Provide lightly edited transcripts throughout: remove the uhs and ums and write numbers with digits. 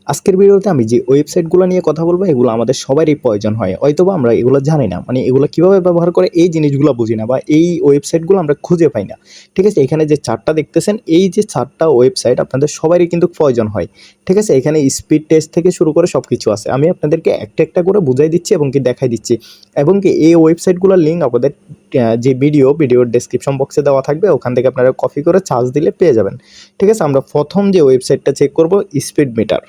আজকের ভিডিওতে আমি যে ওয়েবসাইটগুলো নিয়ে কথা বলবো এগুলো আমাদের সবারই প্রয়োজন হয়, হয়তোবা আমরা এগুলো জানি না, মানে এগুলো কিভাবে ব্যবহার করে এই জিনিসগুলো বুঝি না বা এই ওয়েবসাইটগুলো আমরা খুঁজে পাই না। ঠিক আছে, এখানে যে চারটা দেখতেছেন এই যে চারটা ওয়েবসাইট আপনাদের সবারই কিন্তু প্রয়োজন হয়। ঠিক আছে, এখানে স্পিড টেস্ট থেকে শুরু করে সব কিছু আছে, আমি আপনাদেরকে একটা একটা করে বুঝাই দিচ্ছি এবং কি দেখাই দিচ্ছি। এবং কি এই ওয়েবসাইটগুলোর লিঙ্ক আমাদের যে ভিডিওর ডেসক্রিপশন বক্সে দেওয়া থাকবে, ওখান থেকে আপনারা কপি করে চার্জ দিলে পেয়ে যাবেন। ঠিক আছে, আমরা প্রথম যে ওয়েবসাইটটা চেক করব স্পিড মিটার।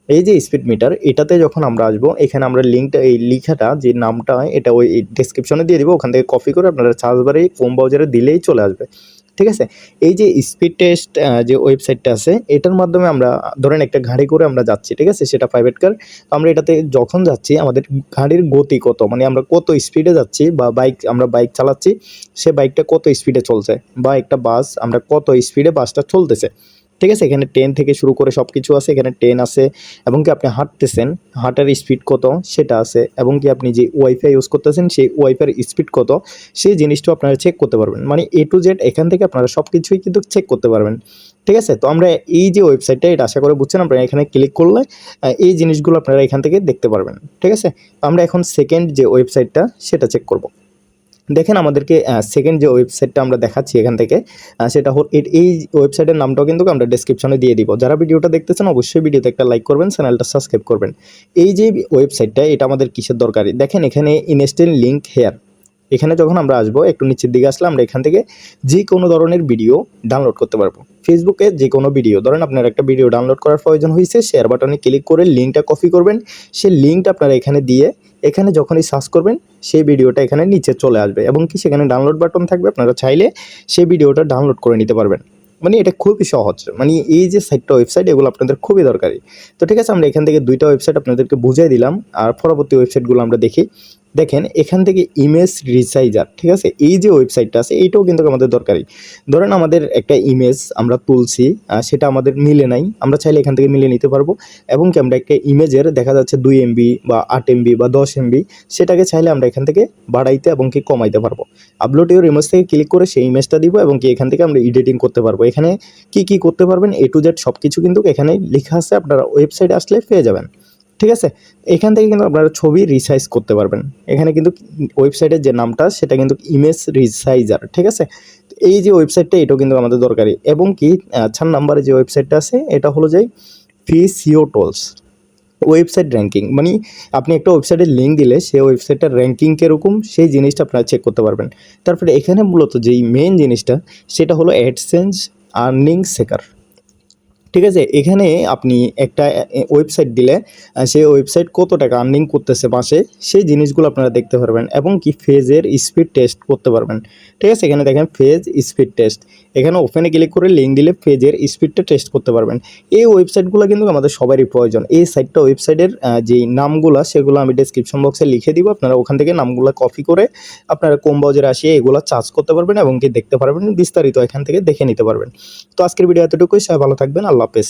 এই যে স্পিড মিটার, এটাতে যখন আমরা আসবো এখানে আমরা লিঙ্কটা, এই লিখাটা যে নামটা এটা ওই ডেসক্রিপশনে দিয়ে দিব, ওখান থেকে কপি করে আপনারা সার্চ বারে ক্রোম ব্রাউজারে দিলেই চলে আসবে। ঠিক আছে, এই যে স্পিড টেস্ট যে ওয়েবসাইটটা আছে এটার মাধ্যমে আমরা ধরেন একটা গাড়ি করে আমরা যাচ্ছি, ঠিক আছে, সেটা প্রাইভেট কার। তো আমরা এটাতে যখন যাচ্ছি আমাদের গাড়ির গতি কত, মানে আমরা কত স্পিডে যাচ্ছি, বা আমরা বাইক চালাচ্ছি সে বাইকটা কত স্পিডে চলছে, বা একটা বাস আমরা কত স্পিডে বাসটা চলতেছে। ঠিক আছে, এখানে 10 থেকে শুরু করে সব কিছু আছে, এখানে 10 আছে। এবং কি আপনি হাঁটতেছেন, হাঁটার স্পিড কত সেটা আছে, এবং কি আপনি যে ওয়াইফাই ইউজ করতেছেন সেই ওয়াইফাইয়ের স্পিড কত সেই জিনিসটাও আপনারা চেক করতে পারবেন। মানে A to Z এখান থেকে আপনারা সব কিছুই কিন্তু চেক করতে পারবেন। ঠিক আছে, তো আমরা এই যে ওয়েবসাইটটা এটা আশা করে বুঝছেন, আপনারা এখানে ক্লিক করলে এই জিনিসগুলো আপনারা এখান থেকে দেখতে পারবেন। ঠিক আছে, তো আমরা এখন সেকেন্ড যে ওয়েবসাইটটা সেটা চেক করব। দেখেন আমাদেরকে সেকেন্ড যে ওয়েবসাইটটা আমরা দেখাচ্ছি এখান থেকে, সেটা এই ওয়েবসাইটের নামটাও কিন্তু আমরা ডেসক্রিপশনে দিয়ে দিব। যারা ভিডিওটা দেখতেছেন অবশ্যই ভিডিওতে একটা লাইক করবেন, চ্যানেলটা সাবস্ক্রাইব করবেন। এই যে ওয়েবসাইটটা এটা আমাদের কিসের দরকারি, দেখেন এখানে ইনস্টল লিঙ্ক হেয়ার। এখানে যখন আমরা আসবো একটু নিচের দিকে আসলে আমরা এখান থেকে যে কোনো ধরনের ভিডিও ডাউনলোড করতে পারবো। ফেসবুকে যে কোনো ভিডিও, ধরেন আপনার একটা ভিডিও ডাউনলোড করার প্রয়োজন হয়েছে, শেয়ার বাটনে ক্লিক করে লিঙ্কটা কপি করবেন, সেই লিঙ্কটা আপনারা এখানে দিয়ে এখানে যখনই সার্চ করবেন সেই ভিডিওটা এখানে নিচে চলে আসবে, এবং কি সেখানে ডাউনলোড বাটন থাকবে, আপনারা চাইলে সেই ভিডিওটা ডাউনলোড করে নিতে পারবেন। মানে এটা খুবই সহজ, মানে এই যে সাইটটা ওয়েবসাইট এগুলো আপনাদের খুবই দরকারি। তো ঠিক আছে, আমরা এখান থেকে দুইটা ওয়েবসাইট আপনাদেরকে বুঝিয়ে দিলাম, আর পরবর্তী ওয়েবসাইটগুলো আমরা দেখি। দেখেন এখান থেকে ইমেজ রিসাইজার, ঠিক আছে, এই যে ওয়েবসাইটটা আছে এইটাও কিন্তু আমাদের দরকারি। ধরেন আমাদের একটা ইমেজ আমরা তুলছি, সেটা আমাদের মিলে নাই, আমরা চাইলে এখান থেকে মিলে নিতে পারবো। এবং কি আমরা একটা ইমেজের দেখা যাচ্ছে 2 MB বা 8 MB বা 10 MB, সেটাকে চাইলে আমরা এখান থেকে বাড়াইতে এবং কি কমাইতে পারবো। আপলোড ইউর ইমেজ থেকে ক্লিক করে সেই ইমেজটা দিব, এবং কি এখান থেকে আমরা এডিটিং করতে পারবো। এখানে কি কি করতে পারবেন A to Z সব কিছু কিন্তু এখানে লেখা আছে, আপনারা ওয়েবসাইটে আসলে পেয়ে যাবেন। ঠিক আছে, এখান থেকে কিন্তু আপনারা ছবি রিসাইজ করতে পারবেন। এখানে কিন্তু ওয়েবসাইটের যে নামটা সেটা কিন্তু ইমেজ রিসাইজার। ঠিক আছে, তো এই যে ওয়েবসাইটটা এটাও কিন্তু আমাদের দরকারি। এবং কি 4 নম্বরে যে ওয়েবসাইটটা আছে এটা হলো যে ফিসিও টুলস ওয়েবসাইট র্যাঙ্কিং। মানে আপনি একটা ওয়েবসাইটের লিঙ্ক দিলে সেই ওয়েবসাইটটার র্যাঙ্কিং কীরকম সেই জিনিসটা আপনারা চেক করতে পারবেন। তারপরে এখানে মূলত যেই মেন জিনিসটা সেটা হলো অ্যাডসেন্স আর্নিং সেকার। ঠিক আছে, এখানে আপনি একটা ওয়েবসাইট দিলে সেই ওয়েবসাইট কত টাকা আর্নিং করতেছে মাসে সেই জিনিসগুলো আপনারা দেখতে পারবেন, এবং কি ফেজের স্পিড টেস্ট করতে পারবেন। ঠিক আছে, এখানে দেখেন ফেজ স্পিড টেস্ট, এখানে ওপেনে ক্লিক করে লিঙ্ক দিলে ফেজের স্পিডটা টেস্ট করতে পারবেন। এই ওয়েবসাইটগুলো কিন্তু আমাদের সবারই প্রয়োজন। এই সাইটটা ওয়েবসাইটের যেই নামগুলো সেগুলো আমি ডেসক্রিপশন বক্সে লিখে দিব, আপনারা ওখান থেকে নামগুলো কপি করে আপনারা ক্রোম ব্রাউজারে আসিয়ে এগুলো চার্জ করতে পারবেন, এবং কি দেখতে পারবেন, বিস্তারিত এখান থেকে দেখে নিতে পারবেন। তো আজকের ভিডিও এতটুকুই, সবাই ভালো থাকবেন, আল্লাহ হাফেজ।